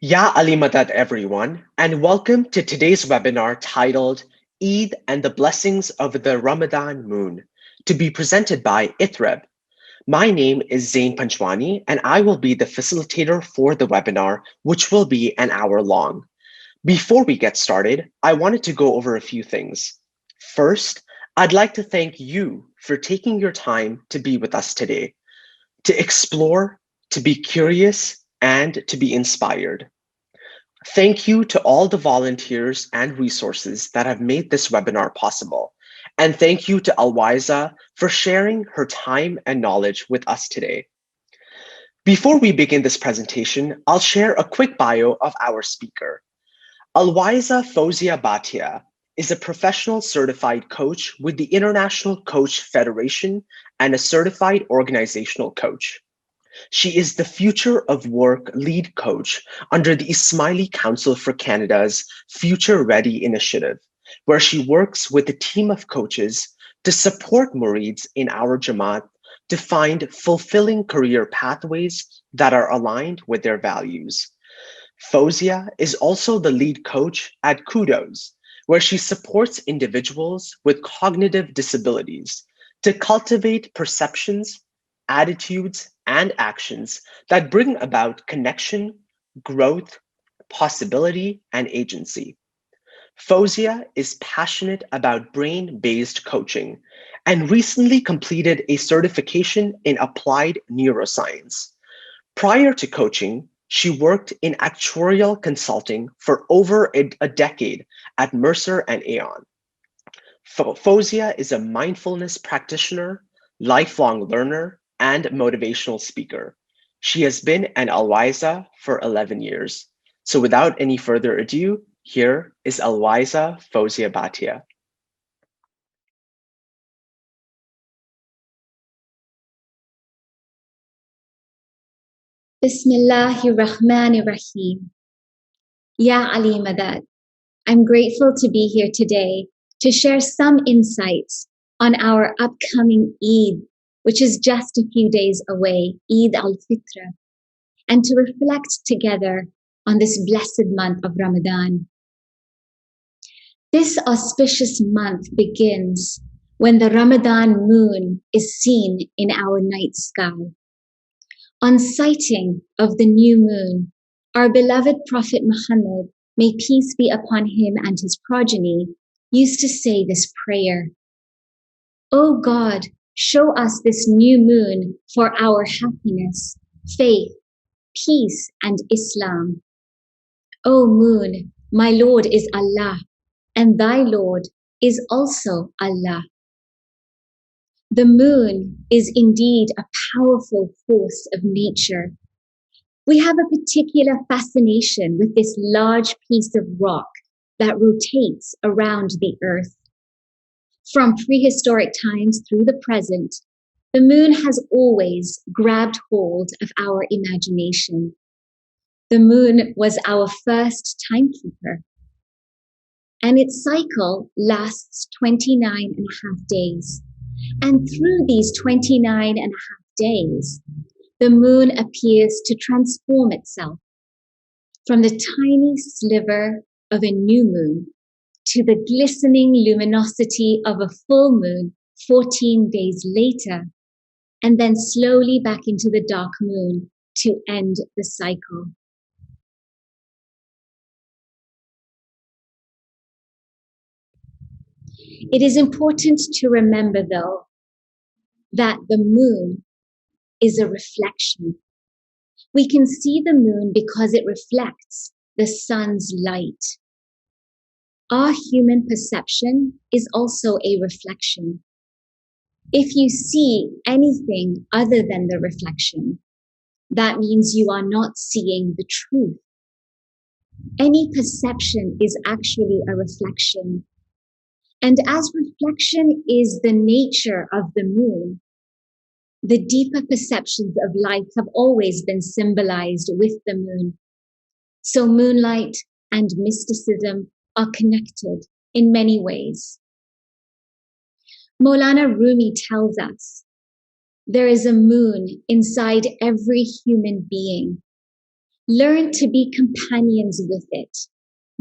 Ya Ali Madad everyone, and welcome to today's webinar titled Eid and the Blessings of the Ramadan Moon, to be presented by Ithreb. My name is Zain Panchwani, and I will be the facilitator for the webinar, which will be an hour long. Before we get started, I wanted to go over a few things. First, I'd like to thank you for taking your time to be with us today, to explore, to be curious, and to be inspired. Thank you to all the volunteers and resources that have made this webinar possible. And thank you to Alwaeza for sharing her time and knowledge with us today. Before we begin this presentation, I'll share a quick bio of our speaker. Alwaeza Fawziah Bhatia is a professional certified coach with the International Coach Federation and a certified organizational coach. She is the Future of Work lead coach under the Ismaili Council for Canada's Future Ready initiative, where she works with a team of coaches to support Murids in our Jamaat to find fulfilling career pathways that are aligned with their values. Fawziah is also the lead coach at Kudos, where she supports individuals with cognitive disabilities to cultivate perceptions, attitudes, and actions that bring about connection, growth, possibility, and agency. Fawziah is passionate about brain-based coaching and recently completed a certification in applied neuroscience. Prior to coaching, she worked in actuarial consulting for over a decade at Mercer and Aon. Fawziah is a mindfulness practitioner, lifelong learner, and motivational speaker. She has been an Alwaeza for 11 years. So without any further ado, here is Alwaeza Fawziah Bhatia. Bismillahirrahmanirrahim. Ya Ali Madad, I'm grateful to be here today to share some insights on our upcoming Eid, which is just a few days away, Eid-al-Fitr, and to reflect together on this blessed month of Ramadan. This auspicious month begins when the Ramadan moon is seen in our night sky. On sighting of the new moon, our beloved Prophet Muhammad, may peace be upon him and his progeny, used to say this prayer: O God, show us this new moon for our happiness, faith, peace, and Islam. O moon, my Lord is Allah, and thy Lord is also Allah. The moon is indeed a powerful force of nature. We have a particular fascination with this large piece of rock that rotates around the earth. From prehistoric times through the present, the moon has always grabbed hold of our imagination. The moon was our first timekeeper, and its cycle lasts 29 and a half days. And through these 29 and a half days, the moon appears to transform itself from the tiny sliver of a new moon to the glistening luminosity of a full moon 14 days later, and then slowly back into the dark moon to end the cycle. It is important to remember, though, that the moon is a reflection. We can see the moon because it reflects the sun's light. Our human perception is also a reflection. If you see anything other than the reflection, that means you are not seeing the truth. Any perception is actually a reflection. And as reflection is the nature of the moon, The deeper perceptions of life have always been symbolized with the moon. So moonlight and mysticism are connected in many ways. Mawlana Rumi tells us, there is a moon inside every human being. Learn to be companions with it.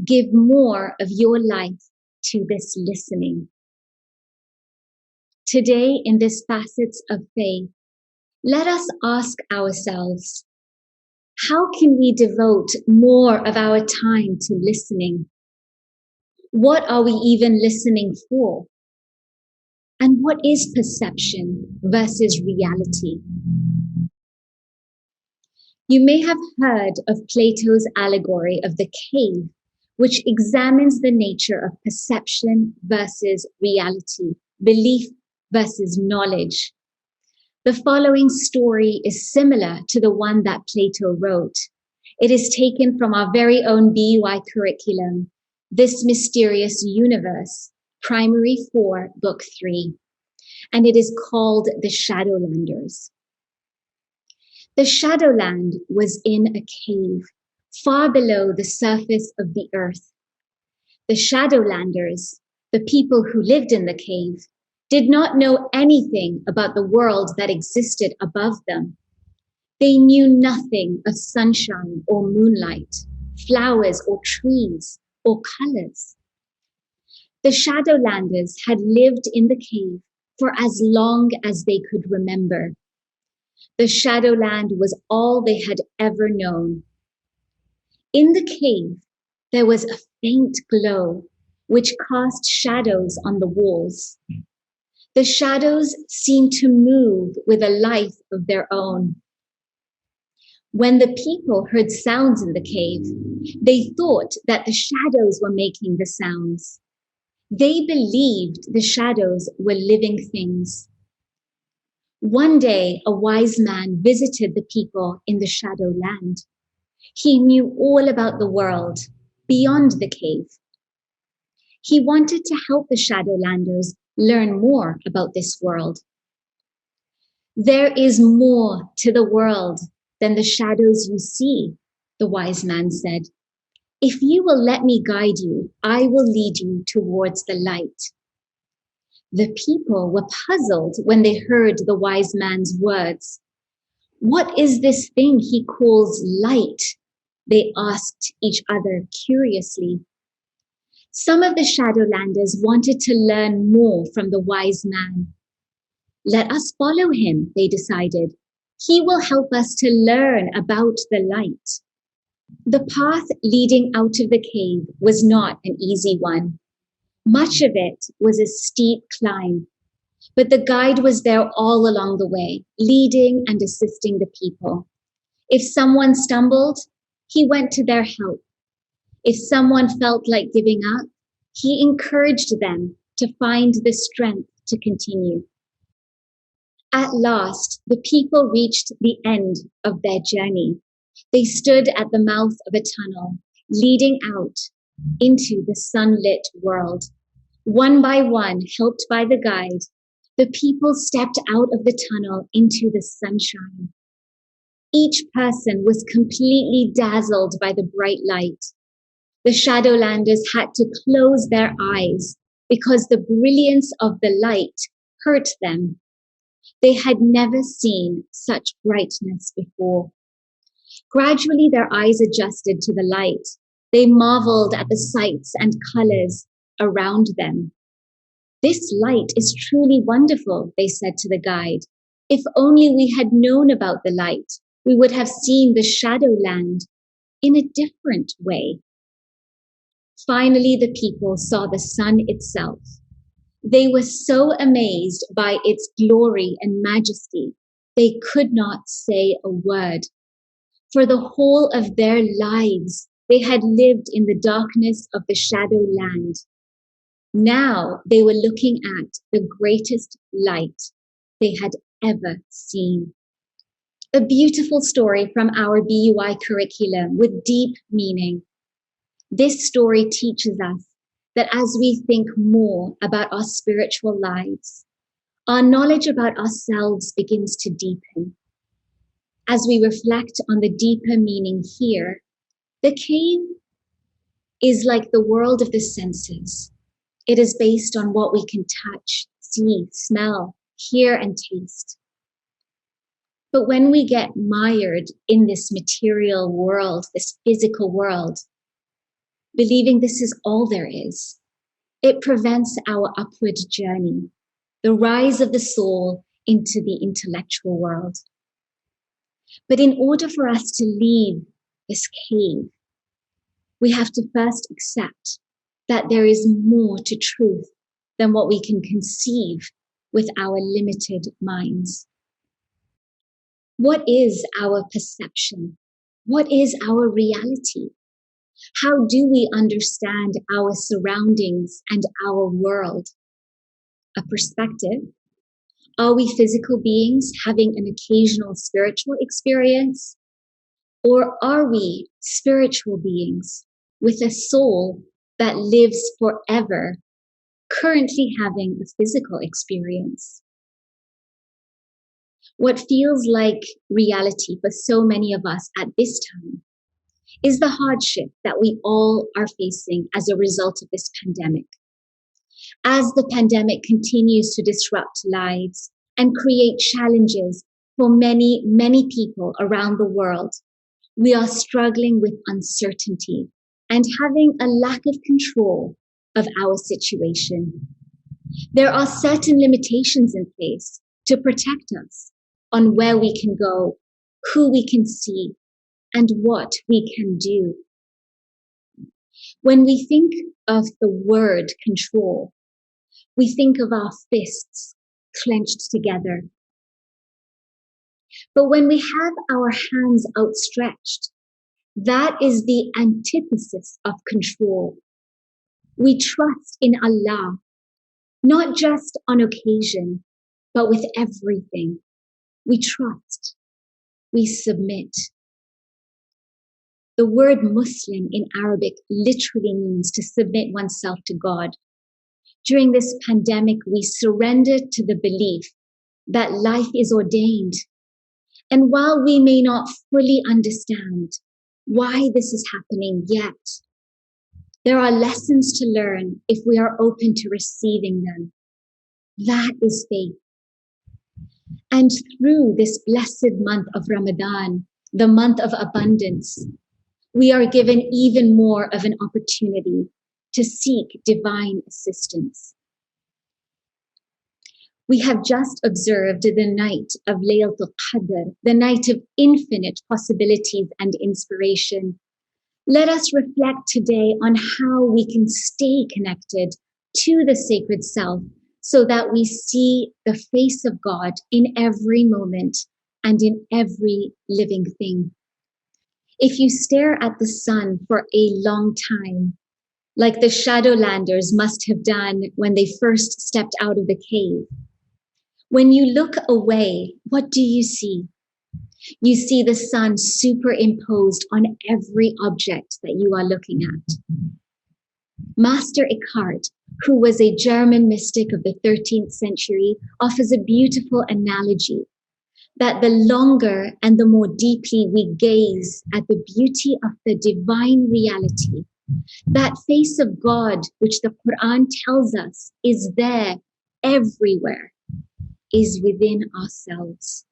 Give more of your life to this listening. Today, in this Facets of Faith, let us ask ourselves, how can we devote more of our time to listening? What are we even listening for? And what is perception versus reality? You may have heard of Plato's allegory of the cave, which examines the nature of perception versus reality, belief versus knowledge. The following story is similar to the one that Plato wrote. It is taken from our very own BUI curriculum, This Mysterious Universe, Primary 4, Book 3, and it is called The Shadowlanders. The Shadowland was in a cave, far below the surface of the earth. The Shadowlanders, the people who lived in the cave, did not know anything about the world that existed above them. They knew nothing of sunshine or moonlight, flowers or trees or colors. The Shadowlanders had lived in the cave for as long as they could remember. The Shadowland was all they had ever known. In the cave, there was a faint glow which cast shadows on the walls. The shadows seemed to move with a life of their own. When the people heard sounds in the cave, they thought that the shadows were making the sounds. They believed the shadows were living things. One day, a wise man visited the people in the Shadowland. He knew all about the world beyond the cave. He wanted to help the Shadowlanders learn more about this world. There is more to the world than the shadows you see, the wise man said. If you will let me guide you, I will lead you towards the light. The people were puzzled when they heard the wise man's words. What is this thing he calls light? They asked each other curiously. Some of the Shadowlanders wanted to learn more from the wise man. Let us follow him, they decided. He will help us to learn about the light. The path leading out of the cave was not an easy one. Much of it was a steep climb, but the guide was there all along the way, leading and assisting the people. If someone stumbled, he went to their help. If someone felt like giving up, he encouraged them to find the strength to continue. At last, the people reached the end of their journey. They stood at the mouth of a tunnel, leading out into the sunlit world. One by one, helped by the guide, the people stepped out of the tunnel into the sunshine. Each person was completely dazzled by the bright light. The Shadowlanders had to close their eyes because the brilliance of the light hurt them. They had never seen such brightness before. Gradually, their eyes adjusted to the light. They marveled at the sights and colors around them. This light is truly wonderful, they said to the guide. If only we had known about the light, we would have seen the Shadowland in a different way. Finally, the people saw the sun itself. They were so amazed by its glory and majesty, they could not say a word. For the whole of their lives, they had lived in the darkness of the Shadowland. Now they were looking at the greatest light they had ever seen. A beautiful story from our BUI curriculum with deep meaning. This story teaches us that as we think more about our spiritual lives, Our knowledge about ourselves begins to deepen. As we reflect on the deeper meaning here, the cave is like the world of the senses. It is based on what we can touch, see, smell, hear, and taste. But when we get mired in this material world, this physical world, believing this is all there is, it prevents our upward journey, the rise of the soul into the intellectual world. But in order for us to leave this cave, we have to first accept that there is more to truth than what we can conceive with our limited minds. What is our perception? What is our reality? How do we understand our surroundings and our world? A perspective? Are we physical beings having an occasional spiritual experience? Or are we spiritual beings with a soul that lives forever, currently having a physical experience? What feels like reality for so many of us at this time is the hardship that we all are facing as a result of this pandemic. As the pandemic continues to disrupt lives and create challenges for many, many people around the world, we are struggling with uncertainty and having a lack of control of our situation. There are certain limitations in place to protect us on where we can go, who we can see, and what we can do. When we think of the word control, we think of our fists clenched together. But when we have our hands outstretched, that is the antithesis of control. We trust in Allah, not just on occasion, but with everything. We trust, we submit. The word Muslim in Arabic literally means to submit oneself to God. During this pandemic, we surrendered to the belief that life is ordained. And while we may not fully understand why this is happening yet, there are lessons to learn if we are open to receiving them. That is faith. And through this blessed month of Ramadan, the month of abundance, we are given even more of an opportunity to seek divine assistance. We have just observed the night of Laylatul Qadr, the night of infinite possibilities and inspiration. Let us reflect today on how we can stay connected to the sacred self so that we see the face of God in every moment and in every living thing. If you stare at the sun for a long time, like the shadowlanders must have done when they first stepped out of the cave, when you look away, what do you see? You see the sun superimposed on every object that you are looking at. Master Eckhart, who was a German mystic of the 13th century, offers a beautiful analogy that the longer and the more deeply we gaze at the beauty of the divine reality, that face of God, which the Quran tells us is there everywhere, is within ourselves.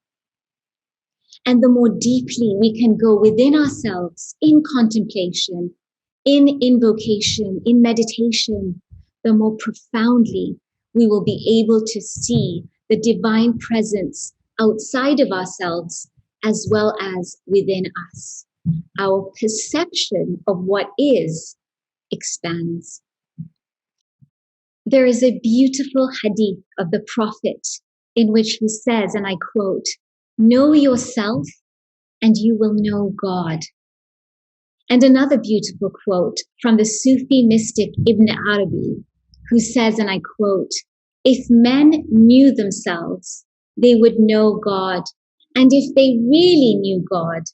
And the more deeply we can go within ourselves in contemplation, in invocation, in meditation, the more profoundly we will be able to see the divine presence outside of ourselves as well as within us. Our perception of what is expands. There is a beautiful hadith of the Prophet in which he says, and I quote, "Know yourself and you will know God." And another beautiful quote from the Sufi mystic Ibn Arabi, who says, and I quote, "If men knew themselves, they would know God. And if they really knew God,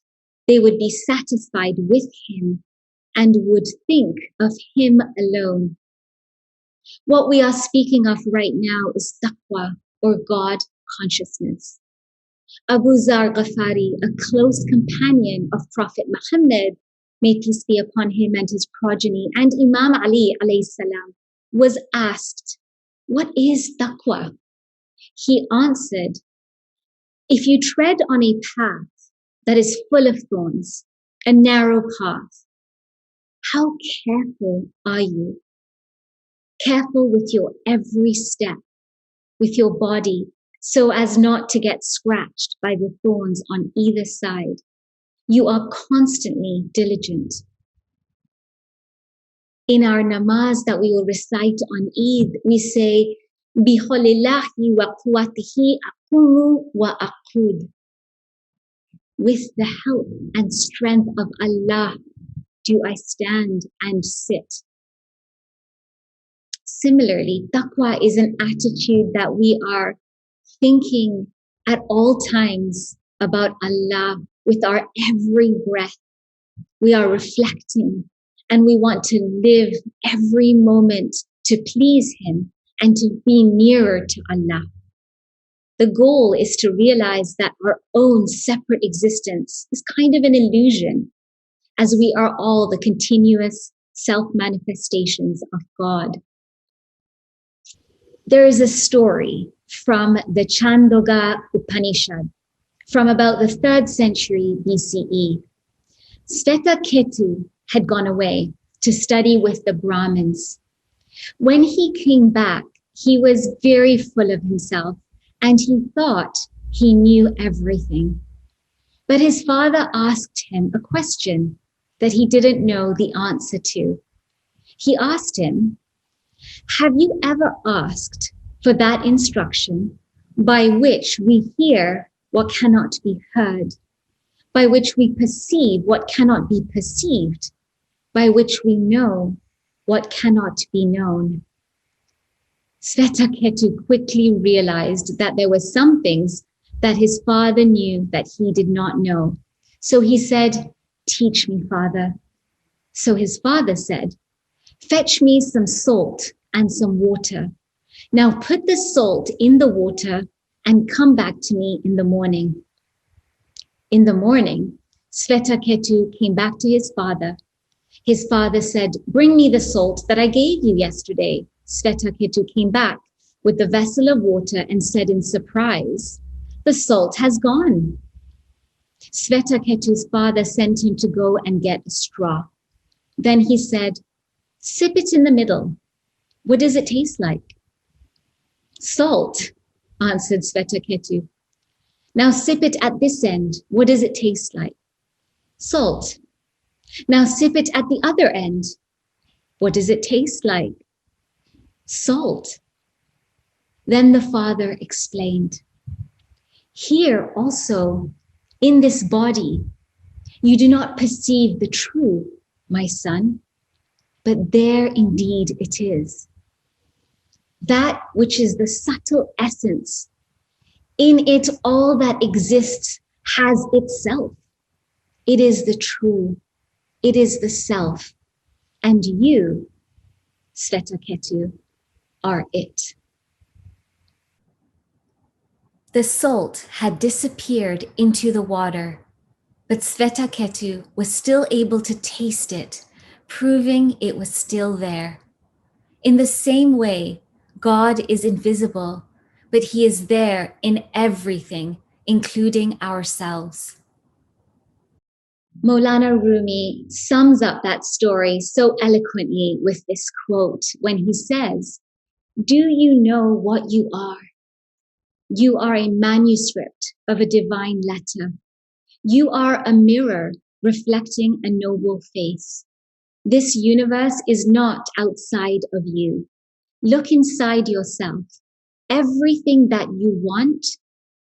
they would be satisfied with him and would think of him alone." What we are speaking of right now is taqwa, or God consciousness. Abu Zar Ghafari, a close companion of Prophet Muhammad, may peace be upon him and his progeny, and Imam Ali alayhi salam, was asked, "What is taqwa?" He answered, "If you tread on a path that is full of thorns, a narrow path, how careful are you? Careful with your every step, with your body, so as not to get scratched by the thorns on either side. You are constantly diligent." In our namaz that we will recite on Eid, we say, "Biholillahi wa quwwatihi aqumu wa aqud." With the help and strength of Allah do I stand and sit. Similarly, taqwa is an attitude that we are thinking at all times about Allah with our every breath. We are reflecting and we want to live every moment to please Him and to be nearer to Allah. The goal is to realize that our own separate existence is kind of an illusion, as we are all the continuous self-manifestations of God. There is a story from the Chandogya Upanishad from about the 3rd century BCE. Svetaketu had gone away to study with the Brahmins. When he came back, he was very full of himself and he thought he knew everything. But his father asked him a question that he didn't know the answer to. He asked him, "Have you ever asked for that instruction by which we hear what cannot be heard, by which we perceive what cannot be perceived, by which we know what cannot be known?" Svetaketu quickly realized that there were some things that his father knew that he did not know. So he said, "Teach me, father." So his father said, "Fetch me some salt and some water. Now put the salt in the water and come back to me in the morning." In the morning, Svetaketu came back to his father. His father said, "Bring me the salt that I gave you yesterday." Svetaketu came back with the vessel of water and said in surprise, "The salt has gone." Svetaketu's father sent him to go and get a straw. Then he said, "Sip it in the middle. What does it taste like?" "Salt," answered Svetaketu. "Now sip it at this end. What does it taste like?" "Salt." "Now sip it at the other end. What does it taste like?" "Salt." Then the father explained, "Here also, in this body, you do not perceive the true, my son, but there indeed it is. That which is the subtle essence, in it all that exists has itself. It is the true, it is the self, and you, Svetaketu, are it." The salt had disappeared into the water, but Svetaketu was still able to taste it, proving it was still there. In the same way, God is invisible, but He is there in everything, including ourselves. Mawlana Rumi sums up that story so eloquently with this quote when he says, "Do you know what you are? You are a manuscript of a divine letter. You are a mirror reflecting a noble face. This universe is not outside of you. Look inside yourself. Everything that you want,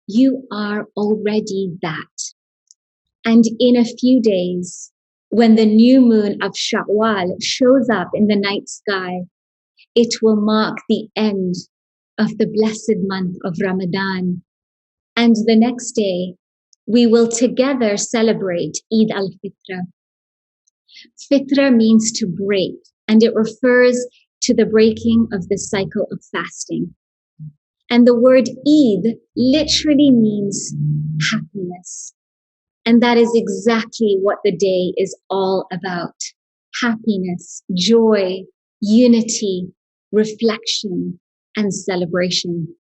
you are already that. And in a few days, when the new moon of Shawwal shows up in the night sky, it will mark the end of the blessed month of Ramadan. And the next day, we will together celebrate Eid-al-Fitr. Fitr means to break, and it refers to the breaking of the cycle of fasting. And the word Eid literally means happiness. And that is exactly what the day is all about. Happiness, joy, unity, reflection, and celebration.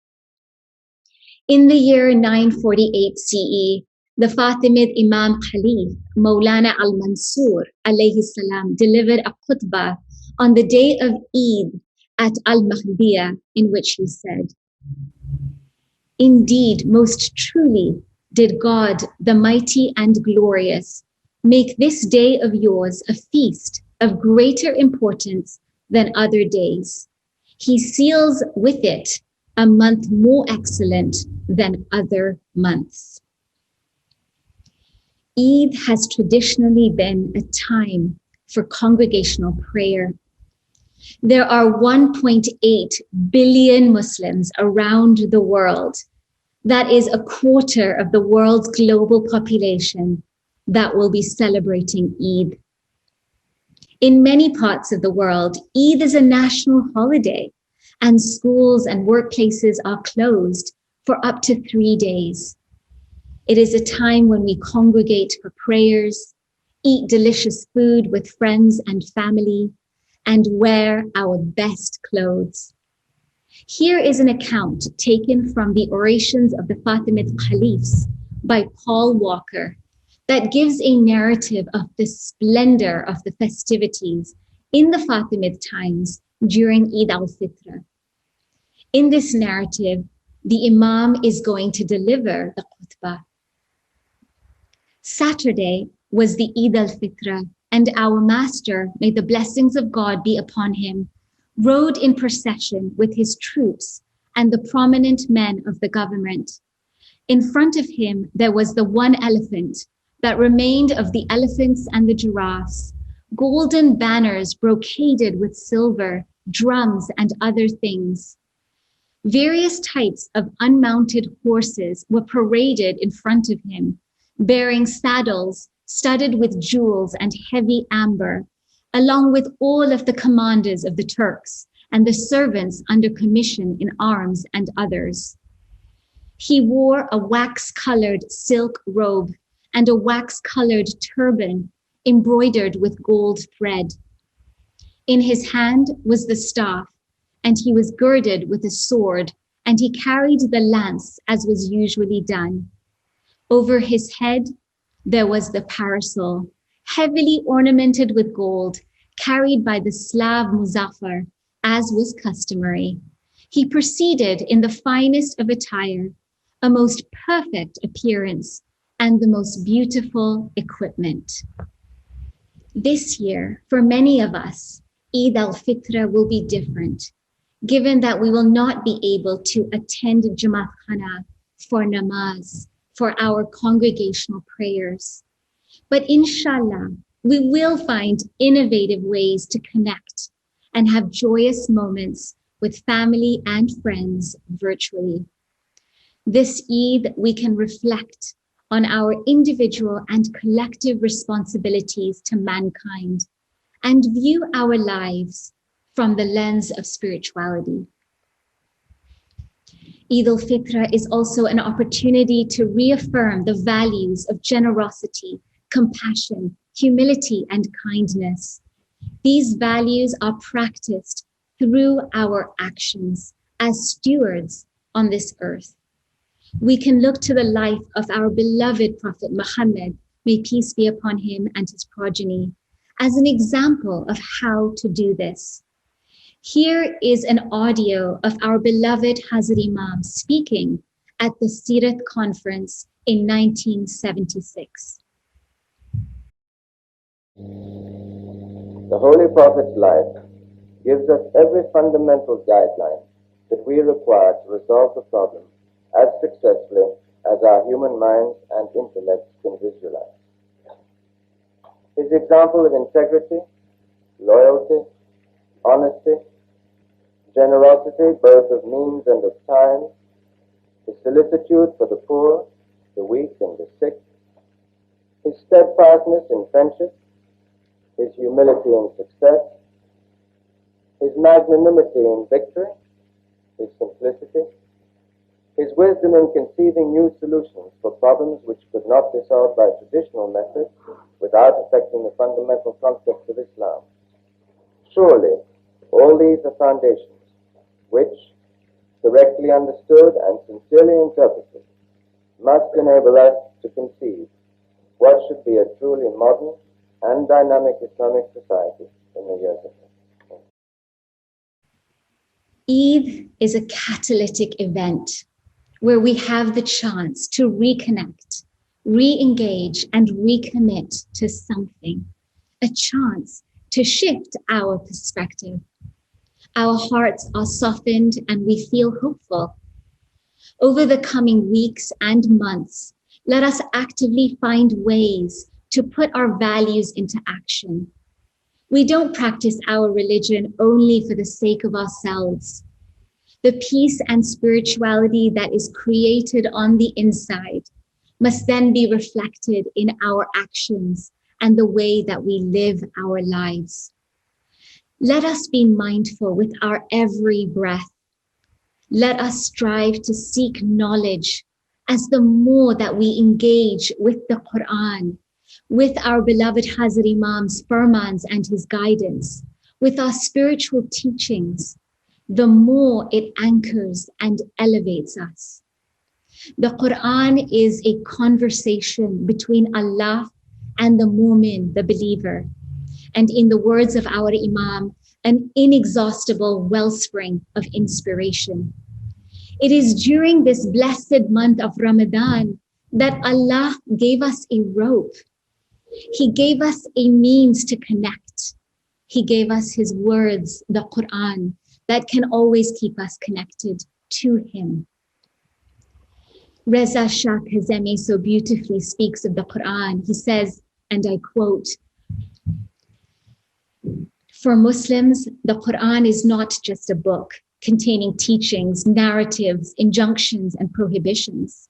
In the year 948 CE, the Fatimid Imam Khalif, Mawlana al-Mansur alayhi salam, delivered a khutbah on the day of Eid at Al-Mahdiya, in which he said, "Indeed, most truly did God, the mighty and glorious, make this day of yours a feast of greater importance than other days. He seals with it a month more excellent than other months." Eid has traditionally been a time for congregational prayer. There are 1.8 billion Muslims around the world. That is a quarter of the world's global population that will be celebrating Eid. In many parts of the world, Eid is a national holiday, and schools and workplaces are closed for up to 3 days. It is a time when we congregate for prayers, eat delicious food with friends and family, and wear our best clothes. Here is an account taken from the orations of the Fatimid Caliphs by Paul Walker that gives a narrative of the splendor of the festivities in the Fatimid times during Eid-al-Fitr. In this narrative, the Imam is going to deliver the khutbah. Saturday was the Eid-al-Fitr, and our Master, may the blessings of God be upon him, rode in procession with his troops and the prominent men of the government. In front of him, there was the one elephant that remained of the elephants and the giraffes, golden banners brocaded with silver, drums, and other things. Various types of unmounted horses were paraded in front of him, bearing saddles studded with jewels and heavy amber, along with all of the commanders of the Turks and the servants under commission in arms and others. He wore a wax-colored silk robe and a wax-colored turban embroidered with gold thread. In his hand was the staff, and he was girded with a sword, and he carried the lance as was usually done. Over his head, there was the parasol, heavily ornamented with gold, carried by the Slav Muzaffar, as was customary. He proceeded in the finest of attire, a most perfect appearance, and the most beautiful equipment. This year, for many of us, Eid al-Fitr will be different, given that we will not be able to attend Jamaat Khana for namaz, for our congregational prayers. But inshallah, we will find innovative ways to connect and have joyous moments with family and friends virtually. This Eid, we can reflect on our individual and collective responsibilities to mankind and view our lives from the lens of spirituality. Eid al-Fitr is also an opportunity to reaffirm the values of generosity, compassion, humility, and kindness. These values are practiced through our actions as stewards on this earth. We can look to the life of our beloved Prophet Muhammad, may peace be upon him and his progeny, as an example of how to do this. Here is an audio of our beloved Hazrat Imam speaking at the Sirat conference in 1976. The Holy Prophet's life gives us every fundamental guideline that we require to resolve the problem as successfully as our human minds and intellects can visualize. His example of integrity, loyalty, honesty, generosity both of means and of time, his solicitude for the poor, the weak, and the sick, his steadfastness in friendship, his humility in success, his magnanimity in victory, his simplicity, His wisdom in conceiving new solutions for problems which could not be solved by traditional methods without affecting the fundamental concepts of Islam. Surely, all these are foundations which, correctly understood and sincerely interpreted, must enable us to conceive what should be a truly modern and dynamic Islamic society in the years ahead. Eid is a catalytic event where we have the chance to reconnect, re-engage, and recommit to something, a chance to shift our perspective. Our hearts are softened and we feel hopeful. Over the coming weeks and months, let us actively find ways to put our values into action. We don't practice our religion only for the sake of ourselves. The peace and spirituality that is created on the inside must then be reflected in our actions and the way that we live our lives. Let us be mindful with our every breath. Let us strive to seek knowledge, as the more that we engage with the Quran, with our beloved Hazrat Imam's firmans and his guidance, with our spiritual teachings, the more it anchors and elevates us. The Quran is a conversation between Allah and the mu'min, the believer. And in the words of our Imam, an inexhaustible wellspring of inspiration. It is during this blessed month of Ramadan that Allah gave us a rope. He gave us a means to connect. He gave us his words, the Quran, that can always keep us connected to him. Reza Shah Kazemi so beautifully speaks of the Quran. He says, and I quote, "For Muslims, the Quran is not just a book containing teachings, narratives, injunctions, and prohibitions.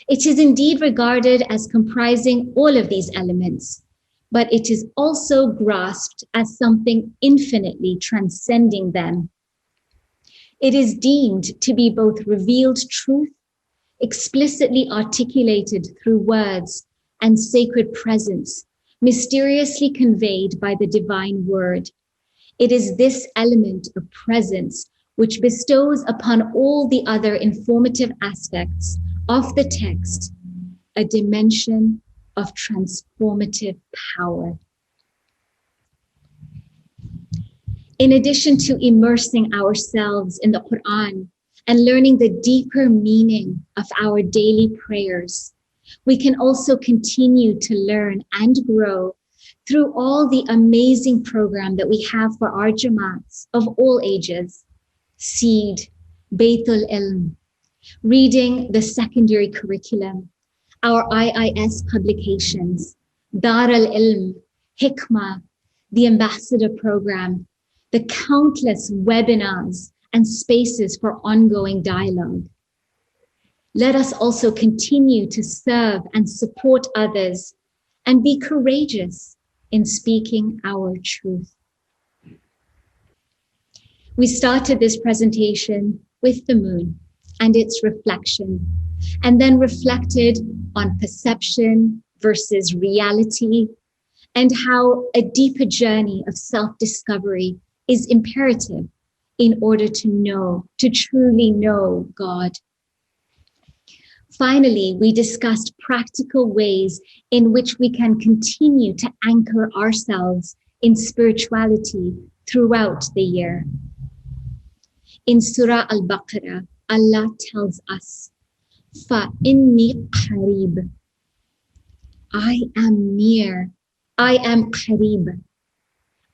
It is indeed regarded as comprising all of these elements, but it is also grasped as something infinitely transcending them. It is deemed to be both revealed truth, explicitly articulated through words, and sacred presence, mysteriously conveyed by the divine word. It is this element of presence which bestows upon all the other informative aspects of the text a dimension of transformative power." In addition to immersing ourselves in the Quran and learning the deeper meaning of our daily prayers, we can also continue to learn and grow through all the amazing program that we have for our Jamaats of all ages: Seed, Baytul Ilm, reading the secondary curriculum, our IIS publications, Dar al-Ilm, Hikmah, the Ambassador Program, the countless webinars and spaces for ongoing dialogue. Let us also continue to serve and support others and be courageous in speaking our truth. We started this presentation with the moon and its reflection, and then reflected on perception versus reality, and how a deeper journey of self-discovery is imperative in order to know, to truly know God. Finally, we discussed practical ways in which we can continue to anchor ourselves in spirituality throughout the year. In Surah Al-Baqarah, Allah tells us, فَإِنِّي قَرِيبٌ, I am near, I am qareeb.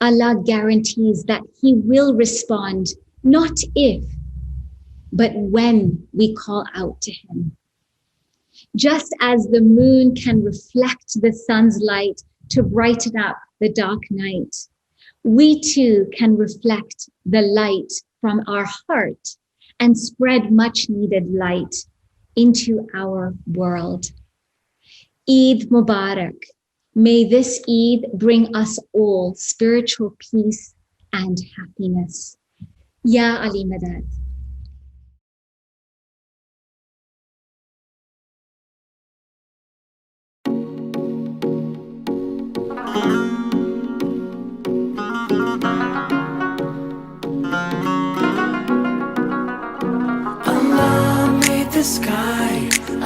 Allah guarantees that He will respond, not if, but when we call out to Him. Just as the moon can reflect the sun's light to brighten up the dark night, we too can reflect the light from our heart and spread much needed light into our world. Eid Mubarak. May this Eid bring us all spiritual peace and happiness. Ya Ali Madad. the sky,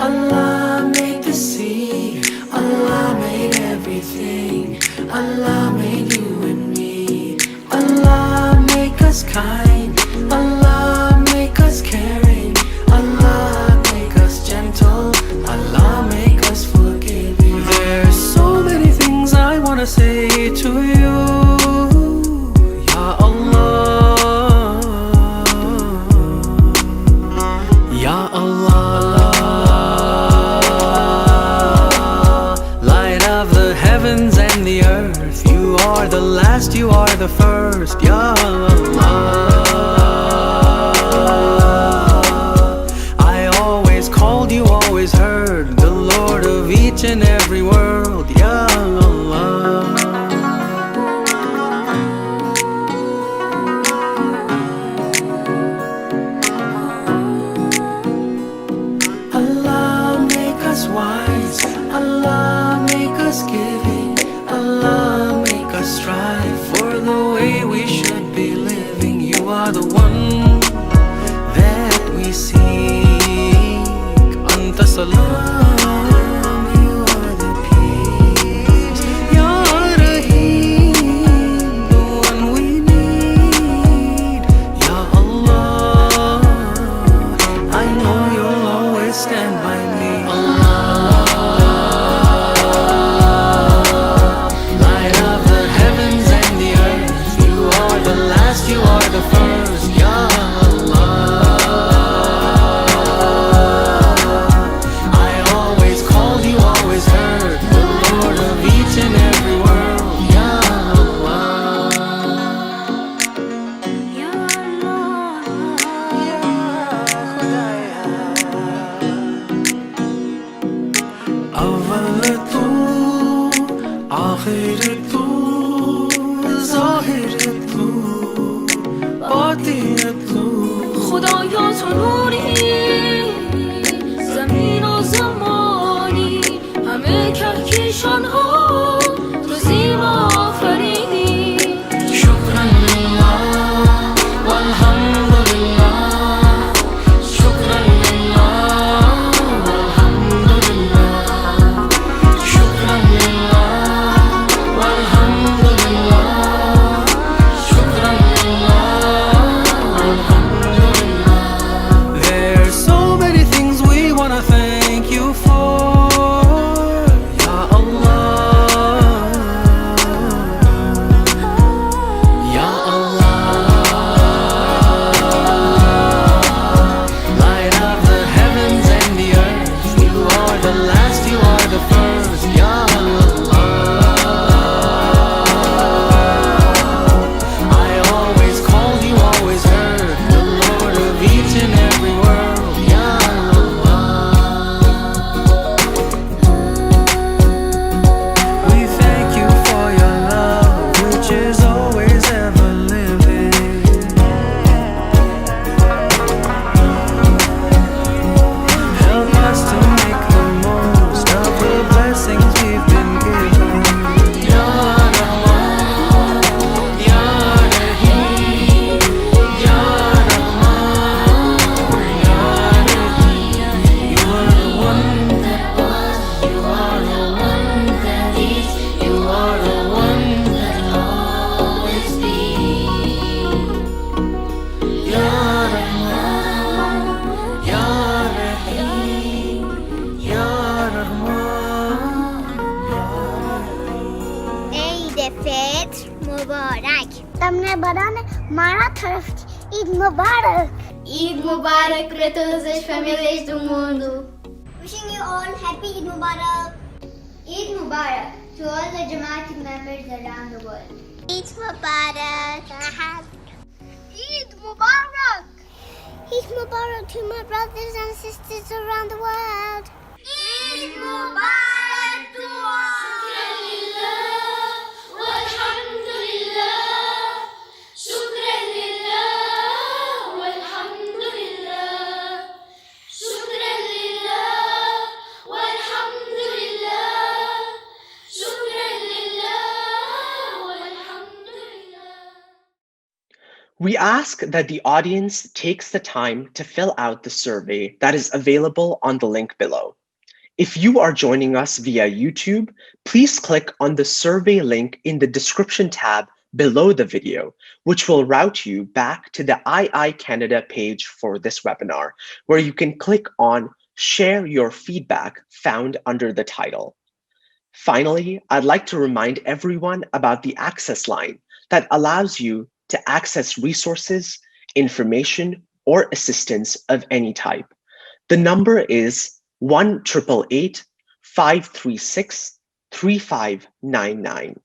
Allah made the sea, Allah made everything, Allah made you and me. Allah make us kind, Allah make us caring, Allah make us gentle, Allah make us forgiving. There's so many things I wanna say to you, Ya Allah, Ya Allah. Light of the heavens and the earth, you are the last, you are the first, Ya Allah. I always called, you always heard, the Lord of each and every world, Ya Allah. Allah make us wise, Allah make us giving, Allah make us strive for the way we should be living. You are the one that we seek. Anta salam, you are the peace. Ya Rahim, the one we need. Ya Allah, I know you'll always stand by me. Light of the heavens and the earth, you are the last, you are the first, Ya Allah. I always called, you always heard, the Lord of each and every world, Ya Allah. Ya Allah, Ya Khudaya. अव्वल तू, आखिर तू, ظاهر तू, باطن तू. خدایا تو نوری، زمین و زمانی، همه کهکشان ها تو زیبا آفریدی. شکرا لله والحمد لله، شکرا لله والحمد لله، شکرا لله والحمد لله، شکرا لله والحمد لله. There's so many things we wanna thank you for, Ya Allah, Ya Allah. Light of the heavens and the earth, you are the last, you are the first, Ya Allah. I always called, you always heard, the Lord of each and every world, Ya Allah. We thank you for your love, which is always ever living. Help us to make the most of the blessings we've been given. Ya Rahman, Ya Rahim, Ya Rahman, Ya Rahim. You are the one that was, you are the one that is, you are the one that'll always be. Ya Rahman, Ya Rahim, Ya Rahman, Ya Rahim. Eid-al-Fitr Mubarak. તમને બધાને મારા તરફથી ઈદ મુબારક. Eid Mubarak para todas as famílias do mundo. Wishing you all happy Eid Mubarak. Eid Mubarak to all the Jamaat members around the world. Eid Mubarak. Eid Mubarak. Eid Mubarak to my brothers and sisters around the world. Eid Mubarak to all. والحمد لله، شكرا لله والحمد لله، شكرا لله والحمد لله، شكرا لله والحمد لله. We ask that the audience takes the time to fill out the survey that is available on the link below. If you are joining us via YouTube, please click on the survey link in the description tab below the video, which will route you back to the II Canada page for this webinar, where you can click on Share Your Feedback found under the title. Finally, I'd like to remind everyone about the access line that allows you to access resources, information, or assistance of any type. The number is 1-888-536-3599.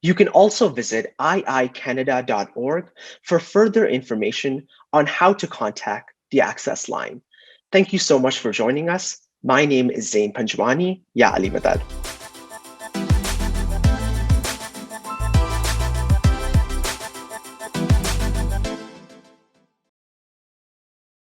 You can also visit iicanada.org for further information on how to contact the access line. Thank you so much for joining us. My name is Zain Panjwani. Ya Ali Madad.